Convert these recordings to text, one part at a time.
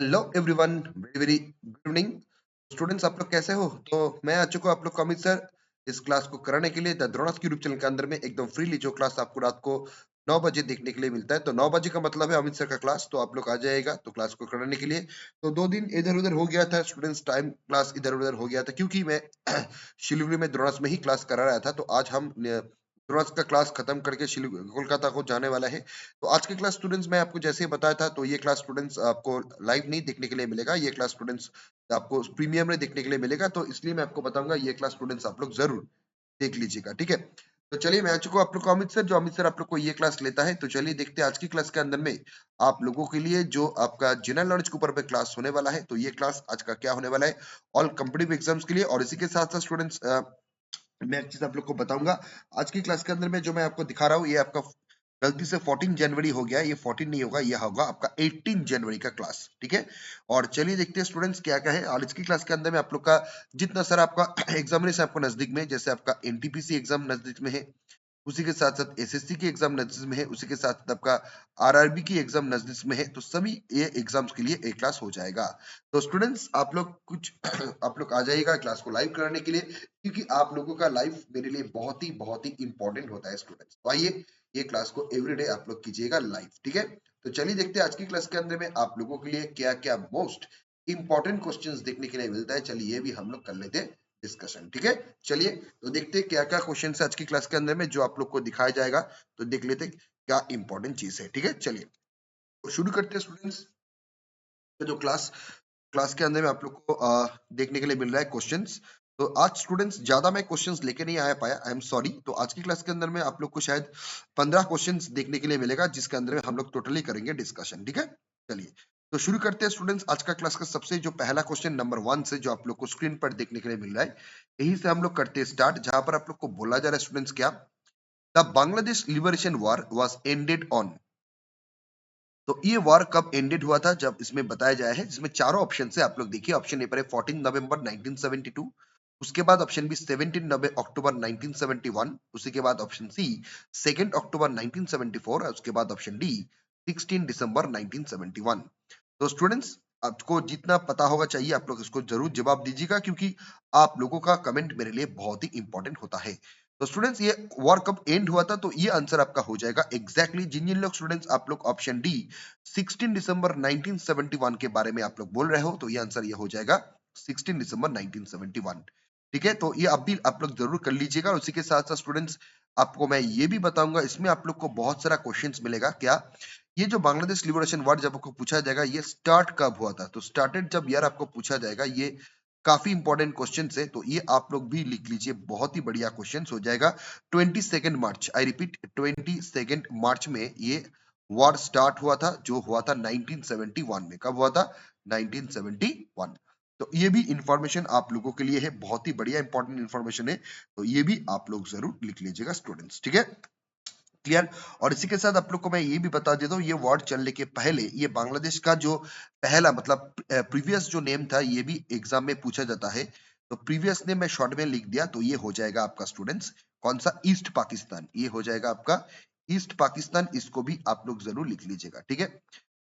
Hello everyone, very very good evening students. आप लोग कैसे हो? तो मैं आ चुका हूं आप लोग का अमित सर इस क्लास को कराने के लिए द द्रोणास यूट्यूब चैनल के अंदर में एकदम फ्रीली, जो क्लास आपको रात को 9 बजे देखने के लिए मिलता है। तो 9 बजे का मतलब है अमित सर का क्लास, तो आप लोग आ जाएगा तो क्लास को कराने के लिए। तो 2 दिन इधर उधर हो गया था स्टूडेंट्स, टाइम क्लास इधर उधर हो गया था क्योंकि मैं शिलीगुड़ी में द्रोणास में ही क्लास करा रहा था। तो आज हम द्रोणास का क्लास खत्म करके कोलकाता को जाने वाला है। तो आज की क्लास स्टूडेंट्स मैं आपको जैसे बताया था, तो ये क्लास स्टूडेंट्स आपको लाइव नहीं देखने के लिए मिलेगा, ये क्लास स्टूडेंट्स आपको प्रीमियम में देखने के लिए मिलेगा। तो इसलिए मैं आपको बताऊंगा ये क्लास स्टूडेंट्स आप लोग जरूर देख लीजिएगा, ठीक है। तो चलिए, मैं आ चुका हूं आप लोग को अमित सर, जो अमित सर आप लोग को ये क्लास लेता है। तो चलिए देखते हैं आज की क्लास के अंदर में आप लोगों के लिए जो आपका जनरल नॉलेज के ऊपर पे क्लास होने वाला है। तो ये क्लास आज का क्या होने वाला है, ऑल कॉम्पिटिटिव एग्जाम्स के लिए। और इसी के साथ साथ स्टूडेंट्स मैं एक चीज आप लोग को बताऊंगा आज की क्लास के अंदर में, जो मैं आपको दिखा रहा हूँ ये आपका गलती से 14 जनवरी हो गया है। ये 14 नहीं होगा, ये होगा आपका 18 जनवरी का क्लास, ठीक है। और चलिए देखते हैं स्टूडेंट्स क्या क्या है। और इसकी क्लास के अंदर में आप लोग का जितना सारा आपका एग्जामिनेशन आपको नजदीक में, जैसे आपका एनटीपीसी एग्जाम नजदीक में है, उसी के साथ साथ एसएससी की एग्जाम नजदीक में है, उसी के साथ साथ आपका आरआरबी की एग्जाम नजदीक में है। तो सभी ये एग्जाम्स के लिए एक क्लास हो जाएगा। तो स्टूडेंट्स आप लोग कुछ आप लोग आ जाइएगा क्लास को लाइव कराने के लिए, क्योंकि आप लोगों का लाइफ मेरे लिए बहुत ही इंपॉर्टेंट होता है स्टूडेंट्स। तो आइए ये क्लास को एवरीडे आप लोग कीजिएगा लाइव, ठीक है। तो चलिए देखते हैं आज की क्लास के अंदर में आप लोगों के लिए क्या क्या मोस्ट इंपॉर्टेंट क्वेश्चंस देखने के लिए मिलता है। चलिए ये भी हम लोग कर लेते हैं डिस्कशन, ठीक है। चलिए तो देखते हैं क्या क्या क्वेश्चन है आज की क्लास के अंदर में जो आप लोग को दिखाया जाएगा। तो देख लेते हैं क्या इंपॉर्टेंट चीज है, ठीक है। चलिए तो शुरू करते हैं स्टूडेंट्स। तो जो क्लास क्लास के अंदर में आप लोग को देखने के लिए मिल रहा है क्वेश्चंस। तो आज स्टूडेंट्स ज्यादा मैं क्वेश्चंस लेके नहीं आया पाया, आई एम सॉरी। तो आज की क्लास के अंदर में आप लोग को शायद 15 क्वेश्चंस देखने के लिए मिलेगा, जिसके अंदर में हम लोग टोटली करेंगे डिस्कशन, ठीक है। चलिए तो शुरू करते हैं स्टूडेंट्स आज का क्लास का सबसे जो पहला क्वेश्चन नंबर 1 से, जो आप लोग को स्क्रीन पर देखने के लिए मिल रहा है, यही से हम लोग करते हैं स्टार्ट। जहां पर आप लोग को बोला जा रहा है स्टूडेंट्स क्या, the Bangladesh liberation war was ended on. तो ये वॉर कब एंडेड हुआ था, जब इसमें बताया जाया है, जिसमें चारों ऑप्शन है। आप लोग देखिए, ऑप्शन ए पर है 14 नवंबर 1972, उसके बाद ऑप्शन बी 17 अक्टूबर 1971, उसी के बाद ऑप्शन सी 2 अक्टूबर 1974, और उसके बाद ऑप्शन डी 16 दिसंबर 1971। तो स्टूडेंट्स आपको जितना पता होगा चाहिए, आप लोग इसको जरूर जवाब दीजिएगा, क्योंकि आप लोगों का कमेंट मेरे लिए बहुत ही इंपॉर्टेंट होता है। तो स्टूडेंट्स ये वॉर कब एंड हुआ था, तो ये आंसर आपका हो जाएगा एग्जैक्टली जिन जिन लोग स्टूडेंट्स आप लोग ऑप्शन डी 16 दिसंबर 1971 के बारे में आप लोग बोल रहे हो, तो ये आंसर ये हो जाएगा 16 दिसंबर 1971, ठीक है। तो ये अब भी आप लोग जरूर कर लीजिएगा। और उसी के साथ साथ स्टूडेंट्स आपको मैं ये भी बताऊंगा, इसमें आप लोग को बहुत सारा क्वेश्चंस मिलेगा। क्या ये जो बांग्लादेश लिबरेशन वॉर जब आपको पूछा जाएगा ये स्टार्ट कब हुआ था, तो स्टार्टेड जब यार आपको पूछा जाएगा, ये काफी इंपॉर्टेंट क्वेश्चन है। तो ये आप लोग भी लिख लीजिए, बहुत ही बढ़िया क्वेश्चन हो जाएगा। 22 मार्च, आई रिपीट 22 मार्च में ये वॉर स्टार्ट हुआ था, जो हुआ था 1971 में। कब हुआ था? 1971। तो ये भी इंफॉर्मेशन आप लोगों के लिए है, बहुत ही बढ़िया इंपॉर्टेंट इंफॉर्मेशन है। तो ये भी आप लोग जरूर लिख लीजिएगा स्टूडेंट्स, ठीक है, क्लियर। और इसी के साथ आप लोग को मैं ये भी बता देता हूँ, ये वॉर चलने के पहले ये बांग्लादेश का जो पहला मतलब प्रीवियस जो नेम था, ये भी एग्जाम में पूछा जाता है। तो प्रीवियस नेम मैं शॉर्ट में लिख दिया, तो ये हो जाएगा आपका स्टूडेंट्स कौन सा, ईस्ट पाकिस्तान। ये हो जाएगा आपका ईस्ट पाकिस्तान, इसको भी आप लोग जरूर लिख लीजिएगा, ठीक है।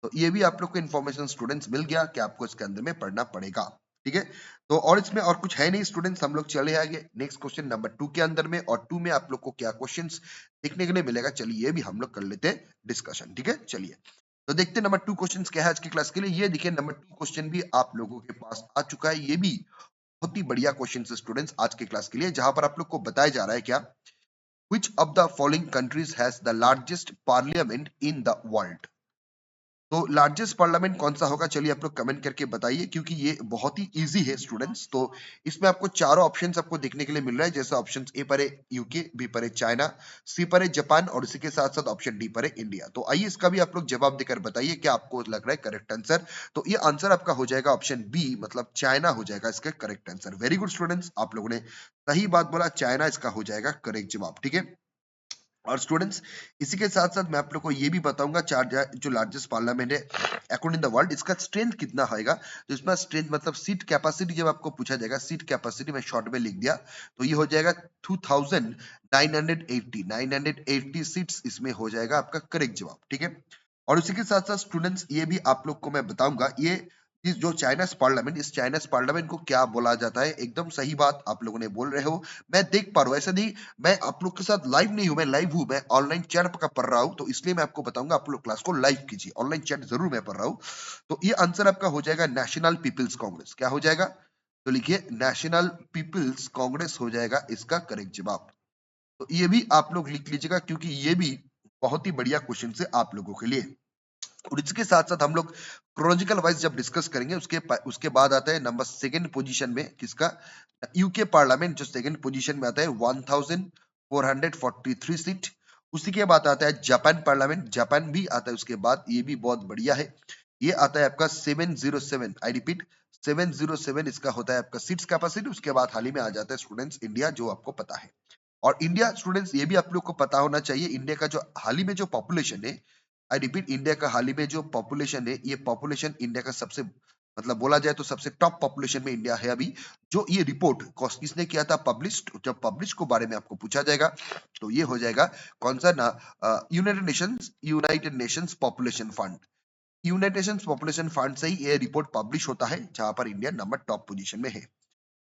तो ये भी आप लोग को इन्फॉर्मेशन स्टूडेंट्स मिल गया कि आपको इसके अंदर में पढ़ना पड़ेगा, ठीक है। तो और इसमें और कुछ है नहीं स्टूडेंट्स, हम लोग चले आगे नेक्स्ट क्वेश्चन नंबर 2 के अंदर में। और 2 में आप लोग को क्या क्वेश्चंस देखने के लिए मिलेगा, चलिए ये भी हम लोग कर लेते हैं डिस्कशन, ठीक है। चलिए तो देखते हैं नंबर 2 क्वेश्चन क्या है आज की क्लास के लिए। ये देखिए नंबर 2 क्वेश्चन भी आप लोगों के पास आ चुका है। ये भी बहुत ही बढ़िया क्वेश्चन है स्टूडेंट्स आज के क्लास के लिए, जहां पर आप लोग को बताया जा रहा है क्या, which of the following countries has the largest parliament in the world। तो लार्जेस्ट पार्लियामेंट कौन सा होगा, चलिए आप लोग कमेंट करके बताइए, क्योंकि ये बहुत ही इजी है स्टूडेंट्स। तो इसमें आपको चारों ऑप्शंस आपको देखने के लिए मिल रहा है, जैसे ऑप्शन ए पर है यूके, बी पर है चाइना, सी पर है जापान, और इसी के साथ साथ ऑप्शन डी पर है इंडिया। तो आइए इसका भी आप लोग जवाब देकर बताइए क्या आपको लग रहा है करेक्ट आंसर। तो ये आंसर आपका हो जाएगा ऑप्शन बी, मतलब चाइना हो जाएगा इसका correct answer. Very good students, आप लोगों ने सही बात बोला, चाइना इसका हो जाएगा करेक्ट जवाब, ठीक है। और स्टूडेंट्स इसी के साथ साथ मैं आप लोग को ये भी बताऊंगा, चार जो लार्जेस्ट पार्लियामेंट है अकॉर्डिंग द वर्ल्ड, इसका स्ट्रेंथ कितना होगा। तो इसमें स्ट्रेंथ मतलब सीट कैपेसिटी जब आपको पूछा जाएगा, सीट कैपेसिटी में शॉर्ट में लिख दिया, तो ये हो जाएगा 2980 सीट्स, इसमें हो जाएगा आपका करेक्ट जवाब, ठीक है। और उसी के साथ साथ स्टूडेंट्स ये भी आप लोग को मैं बताऊंगा, ये इस जो चाइनास पार्लियामेंट, इस चाइनास पार्लियामेंट को क्या बोला जाता है? एकदम सही बात आप लोगों ने बोल रहे हो। मैं देख पा रहा हूँ, ऐसा नहीं मैं आप लोग के साथ लाइव नहीं हूँ, मैं लाइव हूँ, मैं ऑनलाइन चैट का पढ़ रहा हूँ, तो इसलिए मैं आपको बताऊंगा आप लोग क्लास को लाइव कीजिए। ऑनलाइन चैट जरूर मैं पढ़ रहा हूँ। तो ये आंसर आपका हो जाएगा नेशनल पीपल्स कांग्रेस। क्या हो जाएगा? तो लिखिए नेशनल पीपल्स कांग्रेस हो जाएगा इसका करेक्ट जवाब। तो ये भी आप लोग लिख लीजिएगा, क्योंकि ये भी बहुत ही बढ़िया क्वेश्चन है आप लोगों के लिए। और इसके साथ साथ हम लोग क्रोनोलॉजिकल वाइज जब डिस्कस करेंगे, उसके बाद आता है नंबर सेकंड पोजीशन में किसका? यूके पार्लियामेंट जो सेकंड पोजीशन में आता है 1443 सीट। उसी के बाद आता है जापान पार्लियामेंट, जापान भी आता है उसके बाद, ये भी बहुत बढ़िया है। ये आता है आपका 707, आई रिपीट 707 इसका होता है आपका सीट्स कैपेसिटी। उसके बाद हाल ही में आ जाता है स्टूडेंट्स इंडिया, जो आपको पता है। और इंडिया स्टूडेंट्स ये भी आप लोग को पता होना चाहिए, इंडिया का जो हाल ही में जो पॉपुलेशन है, आई रिपीट इंडिया का हाल ही में जो पॉपुलेशन है, ये पॉपुलेशन इंडिया का सबसे मतलब बोला जाए तो सबसे टॉप पॉपुलेशन में इंडिया है अभी। जो ये रिपोर्ट किसने किया था पब्लिश? जब पब्लिश को बारे में आपको पूछा जाएगा तो ये हो जाएगा कौन सा ना? United Nations population fund. United Nations population fund से ही ये रिपोर्ट पब्लिश होता है, जहां पर इंडिया नंबर टॉप पोजीशन में है।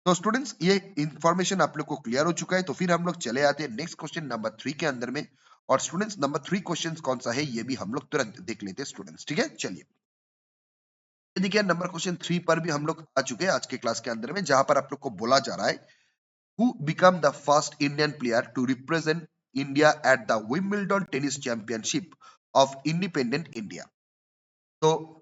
तो स्टूडेंट्स ये इंफॉर्मेशन आप लोग को क्लियर हो चुका है, तो फिर हम लोग चले आते हैं नेक्स्ट क्वेश्चन नंबर 3 के अंदर में। और स्टूडेंट्स नंबर 3 क्वेश्चन कौन सा है ये भी हम लोग तुरंत देख लेते हैं स्टूडेंट्स, ठीक है? चलिए देखिए नंबर क्वेश्चन 3 पर भी हम लोग आ चुके हैं आज के क्लास के अंदर में, जहां पर आप लोग को बोला जा रहा है who become the first Indian player to represent India at the Wimbledon tennis championship of independent India. तो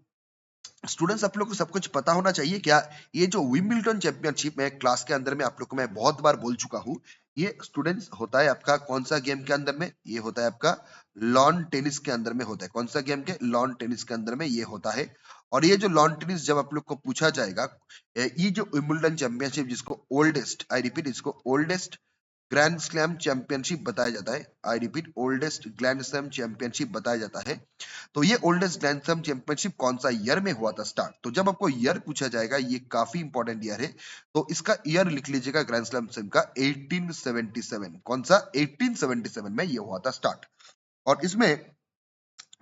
स्टूडेंट्स आप लोग को सब कुछ पता होना चाहिए क्या? ये जो विंबलडन चैंपियनशिप में क्लास के अंदर में आप लोग को मैं बहुत बार बोल चुका हूँ, ये स्टूडेंट्स होता है आपका कौन सा गेम के अंदर में? ये होता है आपका लॉन टेनिस के अंदर में होता है। कौन सा गेम के? लॉन टेनिस के अंदर में ये होता है। और ये जो लॉन टेनिस जब आप लोग को पूछा जाएगा, ये जो विंबलडन चैंपियनशिप जिसको ओल्डेस्ट, आई रिपीट इसको ओल्डेस्ट ग्रैंड स्लैम चैंपियनशिप बताया जाता है, I repeat oldest grand slam championship बताया जाता है। तो ये ओल्डेस्ट ग्रैंड स्लैम चैंपियनशिप कौन सा ईयर में हुआ था स्टार्ट? तो जब आपको ईयर पूछा जाएगा, ये काफी इंपॉर्टेंट ईयर है, तो इसका ईयर लिख लीजिएगा ग्रैंड स्लैम का 1877। कौन सा? 1877 में ये हुआ था स्टार्ट। और इसमें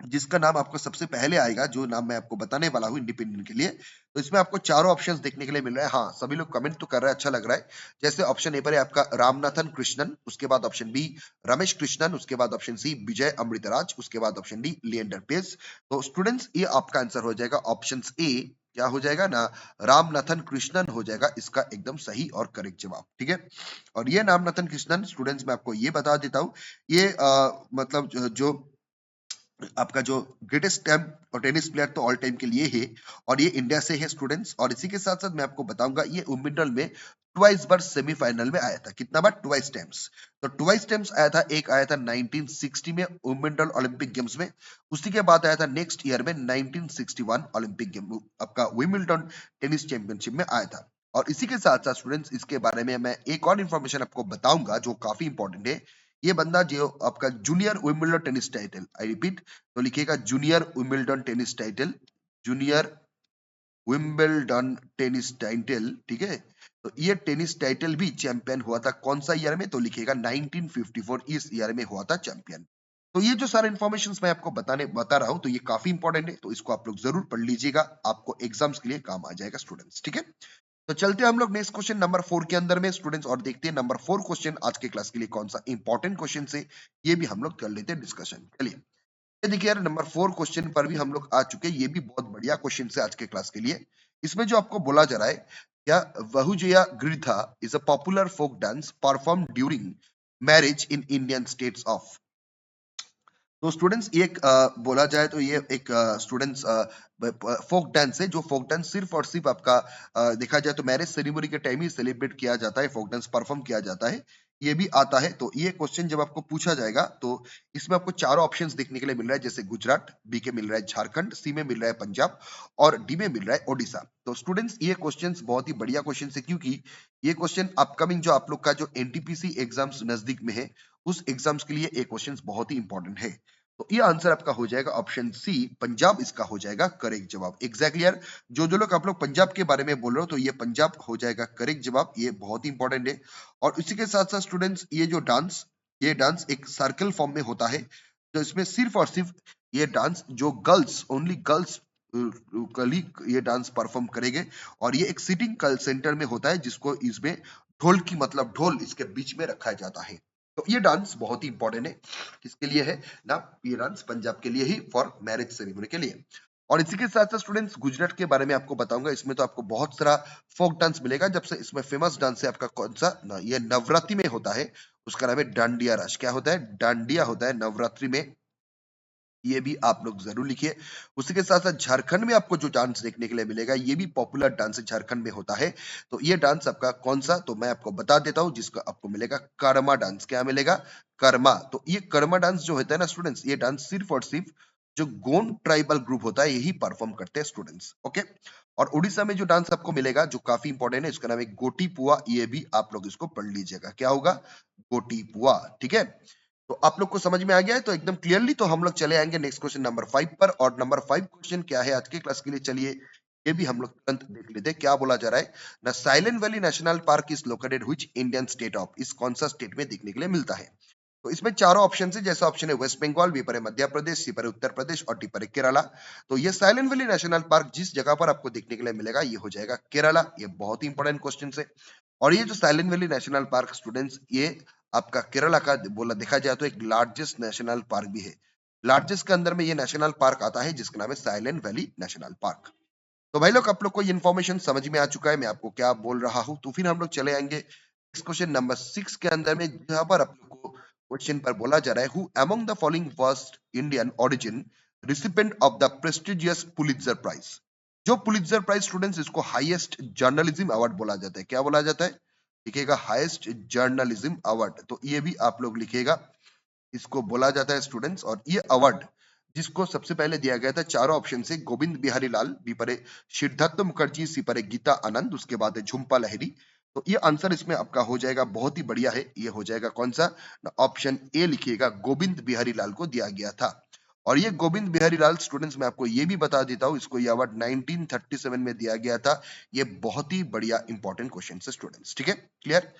जिसका नाम आपको सबसे पहले आएगा, जो नाम मैं आपको बताने वाला हूँ इंडिपेंडेंट के लिए, तो इसमें आपको चारों ऑप्शंस देखने के लिए मिल रहा है। हाँ, सभी लोग कमेंट तो कर रहे हैं, अच्छा लग रहा है। जैसे ऑप्शन ए पर है आपका रामनाथन कृष्णन, उसके बाद ऑप्शन बी रमेश कृष्णन, उसके बाद ऑप्शन सी विजय अमृतराज, उसके बाद ऑप्शन डी लिएंडर पेस। तो स्टूडेंट्स ये आपका आंसर हो जाएगा ऑप्शन ए, क्या हो जाएगा ना? रामनाथन कृष्णन हो जाएगा इसका एकदम सही और करेक्ट जवाब, ठीक है? और ये रामनाथन कृष्णन स्टूडेंट्स मैं आपको ये बता देता हूँ, ये मतलब जो आपका जो ग्रेटेस्ट टाइम और टेनिस प्लेयर तो ऑल टाइम के लिए है, और ये इंडिया से है स्टूडेंट्स। और इसी के साथ साथ मैं आपको बताऊंगा ये विंबलडन में ट्वाइस बार सेमीफाइनल में आया था। कितना बार? Twice times. तो ट्वाइस टाइम्स आया था, एक आया था 1960 में विंबलडन ओलंपिक गेम्स में, उसी के बाद आया था नेक्स्ट ईयर में 1961 ओलंपिक गेम आपका विंबलडन टेनिस चैंपियनशिप में आया था। और इसी के साथ साथ स्टूडेंट्स इसके बारे में मैं एक और इन्फॉर्मेशन आपको बताऊंगा जो काफी इंपॉर्टेंट है। ये बंदा जो आपका junior Wimbledon tennis title, I repeat, तो लिखिएगा junior Wimbledon tennis title, junior Wimbledon tennis title, ठीक है? तो ये टेनिस टाइटल भी चैंपियन हुआ था कौन सा ईयर में? तो लिखिएगा 1954, इस ईयर में हुआ था चैंपियन। तो ये जो सारे इन्फॉर्मेशन मैं आपको बता रहा हूं, तो ये काफी इंपॉर्टेंट है, तो इसको आप लोग जरूर पढ़ लीजिएगा, आपको एग्जाम्स के लिए काम आ जाएगा स्टूडेंट्स, ठीक है? तो चलते हैं हम लोग नेक्स्ट क्वेश्चन नंबर 4 के अंदर में स्टूडेंट्स, और देखते हैं नंबर 4 क्वेश्चन आज के क्लास के लिए कौन सा इंपॉर्टेंट क्वेश्चन है, ये भी हम लोग कर लेते हैं डिस्कशन। चलिए ये देखिए यार, नंबर 4 क्वेश्चन पर भी हम लोग आ चुके हैं, ये भी बहुत बढ़िया क्वेश्चन है आज के क्लास के लिए। इसमें जो आपको बोला जा रहा है, क्या वहुजया गिरधा is a popular folk dance perform during marriage in Indian states of. तो स्टूडेंट्स ये बोला जाए तो ये एक स्टूडेंट्स फोक डांस है, जो फोक डांस सिर्फ और सिर्फ आपका देखा जाए तो मैरिज सेरेमनी के टाइम ही सेलिब्रेट किया जाता है, फोक डांस परफॉर्म किया जाता है, ये भी आता है। तो ये क्वेश्चन जब आपको पूछा जाएगा, तो इसमें आपको चारों ऑप्शंस देखने के लिए मिल रहा है, जैसे गुजरात, बी के मिल रहा है झारखंड, सी में मिल रहा है पंजाब, और डी में मिल रहा है ओडिशा। तो स्टूडेंट्स ये क्वेश्चंस बहुत ही बढ़िया क्वेश्चन है, क्योंकि ये क्वेश्चन अपकमिंग जो आप लोग का जो एनटीपीसी एग्जाम्स नजदीक में है, उस एग्जाम्स के लिए ये क्वेश्चन बहुत ही इंपॉर्टेंट है। तो ये आंसर आपका हो जाएगा ऑप्शन सी, पंजाब इसका हो जाएगा करेक्ट जवाब। एग्जैक्टली यार, जो लोग आप लोग पंजाब के बारे में बोल रहे हो, तो ये पंजाब हो जाएगा करेक्ट जवाब, ये बहुत ही इंपॉर्टेंट है। और इसी के साथ साथ स्टूडेंट्स ये डांस एक सर्कल फॉर्म में होता है, तो इसमें सिर्फ और सिर्फ ये डांस जो गर्ल्स, ओनली गर्ल्स कली ये डांस परफॉर्म करेंगे और ये एक सिटिंग कल सेंटर में होता है जिसको इसमें ढोल की मतलब ढोल इसके बीच में रखा जाता है। तो ये डांस बहुत ही इंपॉर्टेंट है। किसके लिए है ना? ये डांस पंजाब के लिए ही फॉर मैरिज सेरेमनी के लिए। और इसी के साथ साथ स्टूडेंट्स गुजरात के बारे में आपको बताऊंगा। इसमें तो आपको बहुत सारा फोक डांस मिलेगा। जब से इसमें फेमस डांस है आपका कौन सा ना, ये नवरात्रि में होता है। उसका नाम है डांडिया रास। क्या होता है? डांडिया होता है नवरात्रि में। ये भी आप लोग जरूर लिखिए। उसी के साथ साथ झारखंड में आपको जो डांस देखने के लिए मिलेगा ये भी पॉपुलर डांस झारखंड में होता है। तो ये डांस आपका कौन सा? तो मैं आपको बता देता हूं जिसका आपको मिलेगा कर्मा डांस। क्या मिलेगा? कर्मा। तो ये कर्मा डांस जो होता है ना स्टूडेंट्स, ये डांस सिर्फ और सिर्फ जो गोंड ट्राइबल ग्रुप होता है यही परफॉर्म करते हैं स्टूडेंट्स। ओके। और उड़ीसा में जो डांस आपको मिलेगा जो काफी इंपॉर्टेंट है, इसका नाम है गोटी पुआ। ये भी आप लोग इसको पढ़ लीजिएगा। क्या होगा? गोटी पुआ। ठीक है। तो आप लोग को समझ में आ गया है तो एकदम क्लियरली। तो हम लोग चले आएंगे नेक्स्ट क्वेश्चन नंबर 5 पर। और नंबर 5 क्वेश्चन क्या है आज के क्लास के लिए, चलिए ये भी हम लोग तुरंत देख लेते हैं। क्या बोला जा रहा है ना? Silent valley national Park is located which Indian state of? इस कौन सा स्टेट में देखने के लिए मिलता है? तो इसमें चारों ऑप्शन है। जैसा ऑप्शन है वेस्ट बंगाल, बी पर है मध्य प्रदेश, सी पर है उत्तर प्रदेश और डी पर है केरला। तो ये साइलेंट वैली नेशनल पार्क जिस जगह पर आपको देखने के लिए मिलेगा ये हो जाएगा केरला। ये बहुत ही इंपॉर्टेंट क्वेश्चन है। और ये जो silent valley national park students, ये आपका केरला का बोला देखा जाए तो एक लार्जेस्ट नेशनल पार्क भी है। लार्जेस्ट के अंदर में ये नेशनल पार्क आता है जिसका नाम है साइलेंट वैली नेशनल पार्क। तो भाई लोग आप लोग को ये इन्फॉर्मेशन समझ में आ चुका है मैं आपको क्या बोल रहा हूं। तो फिर हम लोग चले आएंगे इस क्वेश्चन नंबर 6 के अंदर में, जहां पर आप लोग को क्वेश्चन पर बोला जा रहा है who among the following first Indian origin recipient of the prestigious Pulitzer prize? जो पुलित्जर प्राइज स्टूडेंट्स, इसको हाईएस्ट जर्नलिज्म अवार्ड बोला जाता है। क्या बोला जाता है? लिखिएगा हाईएस्ट जर्नलिज्म अवार्ड। तो ये भी आप लोग लिखिएगा, इसको बोला जाता है स्टूडेंट्स। और ये अवार्ड जिसको सबसे पहले दिया गया था, चारों ऑप्शन से गोविंद बिहारी लाल, बी पर सिद्धार्थ मुखर्जी, सी पर गीता आनंद, उसके बाद है झुम्पा लाहिरी। तो ये आंसर इसमें आपका हो जाएगा, बहुत ही बढ़िया है। ये हो जाएगा कौन सा? ऑप्शन ए लिखिएगा, गोविंद बिहारी लाल को दिया गया था। और ये गोविंद बिहारी लाल स्टूडेंट्स, मैं आपको ये भी बता देता हूँ, इसको ये अवार्ड 1937 में दिया गया था। ये बहुत ही बढ़िया इंपॉर्टेंट क्वेश्चन है स्टूडेंट्स। ठीक है, क्लियर।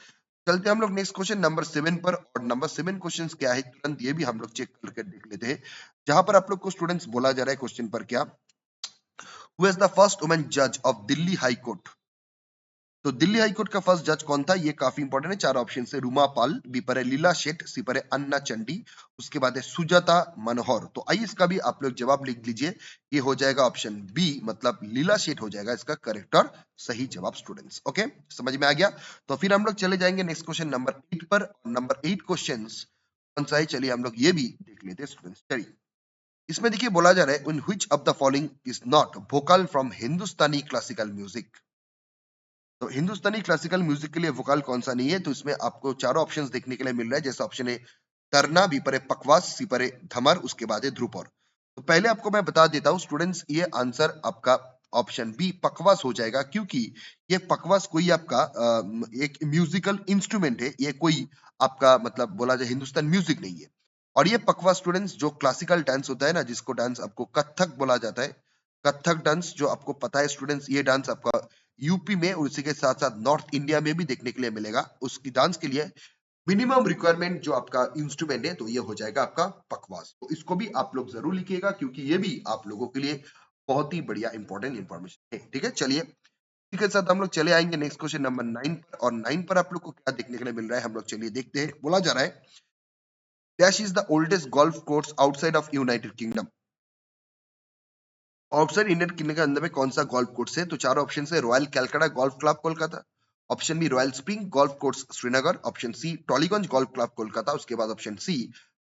चलते हम लोग नेक्स्ट क्वेश्चन नंबर 7 पर। और नंबर 7 क्वेश्चन क्या है तुरंत ये भी हम लोग चेक करके देख लेते हैं। जहां पर आप लोग को स्टूडेंट्स बोला जा रहा है क्वेश्चन पर क्या, who is the first women जज ऑफ दिल्ली हाई कोर्ट? तो दिल्ली हाई कोर्ट का फर्स्ट जज कौन था? ये काफी इंपॉर्टेंट है। चार ऑप्शन से रूमा पाल, बी पर है लीला शेठ, सी पर है अन्ना चंडी, उसके बाद है सुजाता मनोहर। तो आइए इसका भी आप लोग जवाब लिख लीजिए। ये हो जाएगा ऑप्शन बी, मतलब लीला शेठ हो जाएगा इसका करेक्ट और सही जवाब स्टूडेंट्स। ओके, समझ में आ गया। तो फिर हम लोग चले जाएंगे नेक्स्ट क्वेश्चन नंबर 8 पर। नंबर 8 क्वेश्चन कौन सा है, चलिए हम लोग ये भी देख लेते हैं स्टूडेंट्स। चलिए इसमें देखिए बोला जा रहा है in which of the following is not vocal from Hindustani classical music? तो हिंदुस्तानी क्लासिकल म्यूजिक के लिए वोकल कौन सा नहीं है? तो इसमें आपको चारों ऑप्शंस देखने के लिए मिल रहा है। जैसे ऑप्शन है तरना, बी पर है पकवास, सी पर है धमर, उसके बाद है ध्रुपद। तो पहले आपको मैं बता देता हूं स्टूडेंट्स, ये आंसर आपका ऑप्शन बी पकवास हो जाएगा, क्योंकि ये पकवास कोई आपका एक म्यूजिकल इंस्ट्रूमेंट है। ये कोई आपका मतलब बोला जाए हिंदुस्तान म्यूजिक नहीं है। और ये पकवास स्टूडेंट्स जो क्लासिकल डांस होता है ना, जिसको डांस आपको कथक बोला जाता है, कथक डांस जो आपको पता है स्टूडेंट्स, ये डांस आपका यूपी में और उसी के साथ साथ नॉर्थ इंडिया में भी देखने के लिए मिलेगा। उसकी डांस के लिए मिनिमम रिक्वायरमेंट जो आपका इंस्ट्रूमेंट है तो ये हो जाएगा आपका पखवाज। तो इसको भी आप लोग जरूर लिखिएगा, क्योंकि ये भी आप लोगों के लिए बहुत ही बढ़िया इंपॉर्टेंट इंफॉर्मेशन है। ठीक है, चलिए इसी के साथ हम लोग चले आएंगे नेक्स्ट क्वेश्चन नंबर 9 पर। और 9 पर आप लोग को क्या देखने के लिए मिल रहा है हम लोग चलिए देखते हैं। बोला जा रहा है dash is the oldest golf course outside of United kingdom? Outside Indian kingdom के अंदर में कौन सा गोल्फ कोर्स है? तो चार ऑप्शन है Royal Calcutta Golf Club Kolkata, option B Royal Spring Golf Course Srinagar, option C Tollygunge Golf Club Kolkata, उसके बाद option C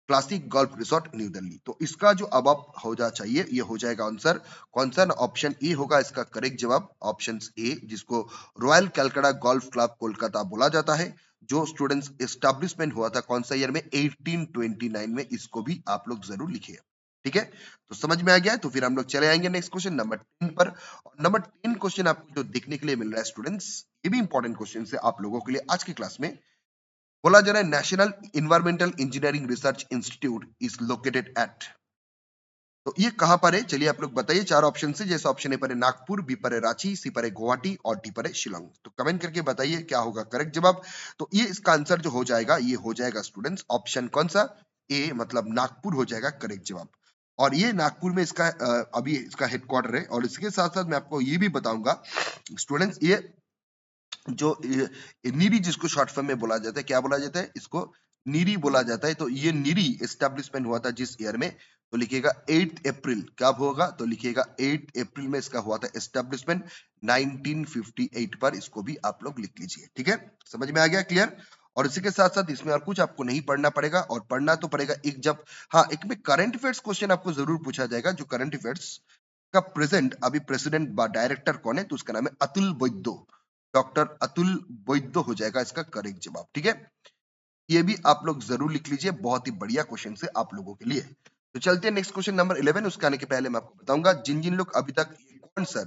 Classic Golf Resort New Delhi. तो इसका जो अब आप हो जा चाहिए ये हो जाएगा आंसर कौन सा? ऑप्शन ए होगा इसका करेक्ट जवाब, ऑप्शन ए, जिसको royal Calcutta Golf Club Kolkata बोला जाता है, जो स्टूडेंट्स एस्टैब्लिशमेंट हुआ था कौन सा ईयर में? 1829 में। इसको भी आप लोग जरूर लिखिए। ठीक है, तो समझ में आ गया है। तो फिर हम लोग चले आएंगे नेक्स्ट क्वेश्चन नंबर 10 पर। और नंबर 10 क्वेश्चन आपको जो देखने के लिए मिल रहा है स्टूडेंट्स, ये भी इंपॉर्टेंट क्वेश्चन है आप लोगों के लिए आज की क्लास में। बोला जा रहा है national environmental engineering research institute is located at? तो ये कहां पर है, चलिए आप लोग बताइए। चार ऑप्शन से, जैसे ऑप्शन ए पर है नागपुर, बी पर है रांची, सी पर है गुवाहाटी और डी पर है शिलोंग। तो कमेंट करके बताइए क्या होगा करेक्ट जवाब। तो ये इसका आंसर जो हो जाएगा ये हो जाएगा स्टूडेंट्स ऑप्शन कौन सा? ए, मतलब नागपुर हो जाएगा करेक्ट जवाब। और ये नागपुर में इसका अभी इसका हेडक्वार्टर है। और इसके साथ साथ मैं आपको ये भी बताऊंगा स्टूडेंट्स, ये जो नीरी जिसको शॉर्ट फॉर्म में बोला जाता है, क्या बोला जाता है इसको, नीरी बोला जाता है। तो ये नीरी एस्टेब्लिशमेंट हुआ था जिस ईयर में, तो लिखिएगा 8 अप्रैल, कब होगा तो लिखिएगा 8 अप्रैल में इसका हुआ था एस्टेब्लिशमेंट 1958 पर। इसको भी आप लोग लिख लीजिए, ठीक है, समझ में आ गया, क्लियर। और इसी के साथ साथ इसमें और कुछ आपको नहीं पढ़ना पड़ेगा, और पढ़ना तो पड़ेगा एक जब, हाँ एक में करंट अफेयर्स क्वेश्चन आपको जरूर पूछा जाएगा। जो करंट अफेयर्स का प्रेजेंट अभी प्रेसिडेंट डायरेक्टर कौन है, तो उसका नाम है अतुल वैद्य, डॉक्टर अतुल वैद्य हो जाएगा इसका करेक्ट जवाब, ठीक है। ये भी आप लोग जरूर लिख लीजिए, बहुत ही बढ़िया क्वेश्चन है आप लोगों के लिए। तो चलते हैं नेक्स्ट क्वेश्चन नंबर 11। उसके आने के पहले मैं आपको बताऊंगा जिन जिन लोग अभी तक कौन सर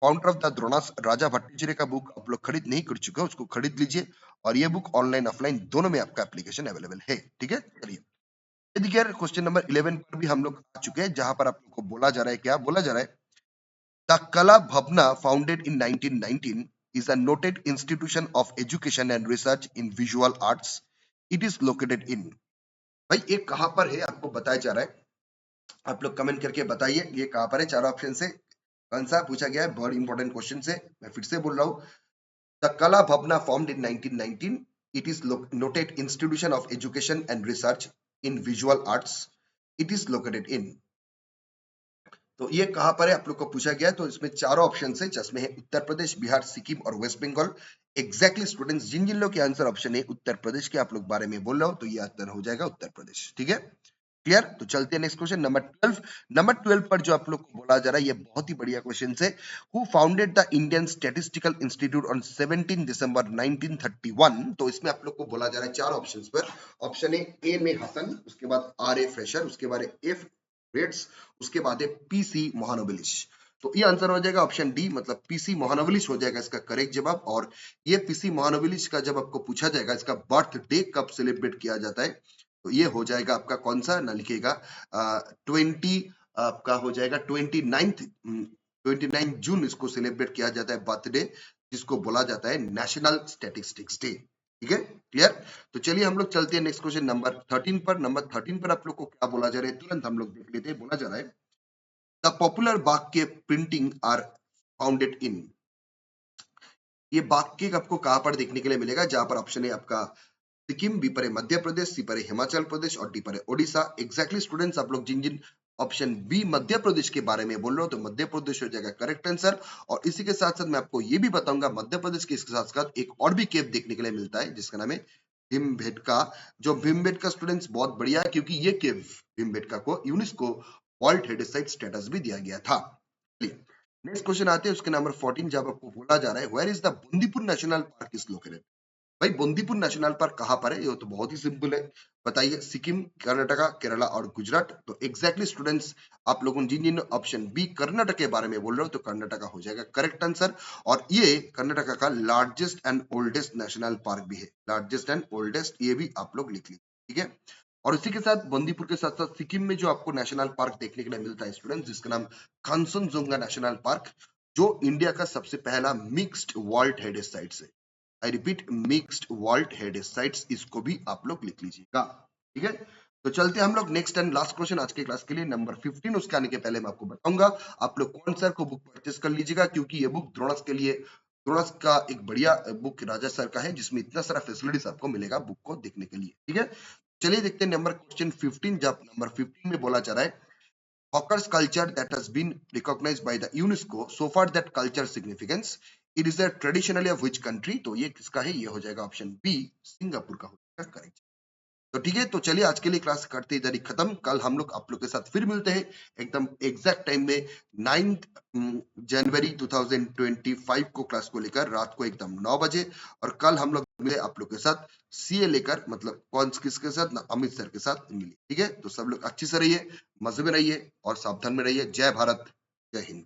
काउंटर ऑफ द द्रोणास राजा भट्टाचार्य का बुक आप लोग खरीद नहीं कर चुके हो, उसको खरीद लीजिए। और ये बुक ऑनलाइन ऑफलाइन दोनों में आपका एप्लीकेशन अवेलेबल है, ठीक है। चलिए देखिए क्वेश्चन नंबर 11 पर भी हम लोग आ चुके हैं, जहां पर आप लोग को बोला जा रहा है, क्या बोला जा रहा है, द कला भवना founded in 1919 is a noted institution of education and research in visual arts. It is located in, भाई ये कहां पर है आपको बताया जा रहा है, आप लोग कमेंट करके बताइए ये कहां पर है। चारों ऑप्शन से कौन सा पूछा गया है, बहुत इंपॉर्टेंट क्वेश्चन है, मैं फिर से बोल रहा हूँ। The Kala Bhavana formed in 1919, it is noted institution of education and research in visual arts, it is located in. तो ये कहां पर है आप लोग को पूछा गया, तो इसमें चारों ऑप्शन है, जिसमें है उत्तर प्रदेश, बिहार, सिक्किम और वेस्ट बंगाल। एग्जैक्टली स्टूडेंट्स जिन जिन लोग के आंसर ऑप्शन है उत्तर प्रदेश के आप लोग बारे में बोल रहे हो, तो ये आंसर हो जाएगा उत्तर प्रदेश, ठीक है, क्लियर। तो चलते हैं नेक्स्ट क्वेश्चन नंबर 12। नंबर 12 पर जो आप लोग को बोला जा रहा है, ये बहुत ही बढ़िया क्वेश्चन है। Who founded the Indian statistical institute on 17 दिसंबर 1931। तो इसमें आप लोग को बोला जा रहा है चार ऑप्शंस पर। ऑप्शन ए में हसन, उसके बाद आर ए फ्रेशर, उसके बाद एफ रेट्स, उसके बाद है पीसी मोहानोबिलिस। तो ये आंसर हो जाएगा ऑप्शन डी, मतलब पीसी मोहानोबिलिस हो जाएगा इसका करेक्ट जवाब। और ये पीसी मोहानोबिलिस का जब आपको पूछा जाएगा इसका बर्थडे कब सेलिब्रेट किया जाता है, तो ये हो जाएगा आपका कौन सा ना लिखिएगा 20 आपका हो जाएगा 29 जून इसको सेलिब्रेट किया जाता है बर्थडे, जिसको बोला जाता है नेशनल स्टैटिस्टिक्स डे, ठीक है, क्लियर। तो चलिए हम लोग चलते हैं नेक्स्ट क्वेश्चन नंबर 13 पर। नंबर 13 पर आप लोग को क्या बोला जा रहा है, तुरंत हम लोग देख लेते हैं। बोला जा रहा है द पॉपुलर वाक्य प्रिंटिंग आर फाउंडेड इन। ये वाक्य आपको कहां पर देखने के लिए मिलेगा, जहां पर ऑप्शन है आपका सिक्किम, बी पर है मध्य प्रदेश, सी पर है हिमाचल प्रदेश और डी पर है ओडिशा। एग्जैक्टली स्टूडेंट्स आप लोग जिन जिन ऑप्शन बी मध्य प्रदेश के बारे में बोल रहे हो, तो मध्य प्रदेश हो जाएगा करेक्ट आंसर। और इसी के साथ साथ मैं आपको ये भी बताऊंगा मध्य प्रदेश के इसके साथ साथ एक और भी केव देखने के लिए मिलता है, जिसका नाम है भीमबेटका। जो भीमबेटका स्टूडेंट्स बहुत बढ़िया है, क्योंकि ये केव भीमबेटका को UNESCO world heritage site status भी दिया गया था। नेक्स्ट क्वेश्चन आते हैं उसके नंबर 14, जब आपको बोला जा रहा है where is the Bandipur National Park is located. भाई बंदीपुर नेशनल पार्क कहां पर है, ये तो बहुत ही सिंपल है, बताइए सिक्किम, कर्नाटका, केरला और गुजरात। तो एग्जैक्टली स्टूडेंट्स आप लोगों जिन जिन ऑप्शन बी कर्नाटक के बारे में बोल रहे हो, तो कर्नाटका हो जाएगा करेक्ट आंसर। और ये कर्नाटका का largest and oldest national park भी है, लार्जेस्ट एंड ओल्डेस्ट, ये भी आप लोग लिख लीजिए, ठीक है। और इसी के साथ बंदीपुर के साथ साथ सिक्किम में जो आपको नेशनल पार्क देखने के लिए मिलता है स्टूडेंट, जिसका नाम कांचनजुंगा नेशनल पार्क, जो इंडिया का सबसे पहला मिक्स्ड वर्ल्ड हेरिटेज साइट है। I repeat mixed world heritage sites, इसको भी आप लोग लिख लीजिएगा, ठीक है। तो चलते हैं हम लोग नेक्स्ट एंड लास्ट क्वेश्चन आज के क्लास के लिए नंबर 15। उसके आने के पहले मैं आपको बताऊंगा आप लोग कौन सर को बुक परचेस कर लीजिएगा, क्योंकि ये बुक द्रोणस के लिए, द्रोणस का एक बढ़िया बुक राजा सर का है, जिसमें इतना सारा फैसिलिटीज आपको मिलेगा बुक को देखने के लिए, ठीक है। चलिए देखते हैं नंबर क्वेश्चन 15। जब नंबर 15 में बोला जा रहा है Hawker's culture that has been recognized by the UNESCO, so far that culture significance, it is a traditionally of which country। तो ये किसका है, ये हो जाएगा ऑप्शन बी, सिंगापुर का हो जाएगा करेक्ट। तो ठीक है, तो चलिए आज के लिए क्लास करते इधर ही खत्म। कल हम लोग आप लोग के साथ फिर मिलते हैं एकदम एग्जैक्ट टाइम में 9 जनवरी 2025 को क्लास को लेकर रात को एकदम 9 बजे। और कल हम लोग मिले आप लोग के साथ सीए लेकर, मतलब कौन किसके साथ ना, अमित सर के साथ मिले, ठीक है। तो सब लोग अच्छे से रहिए, मजे में रहिए और सावधान में रहिए। जय भारत, जय हिंद।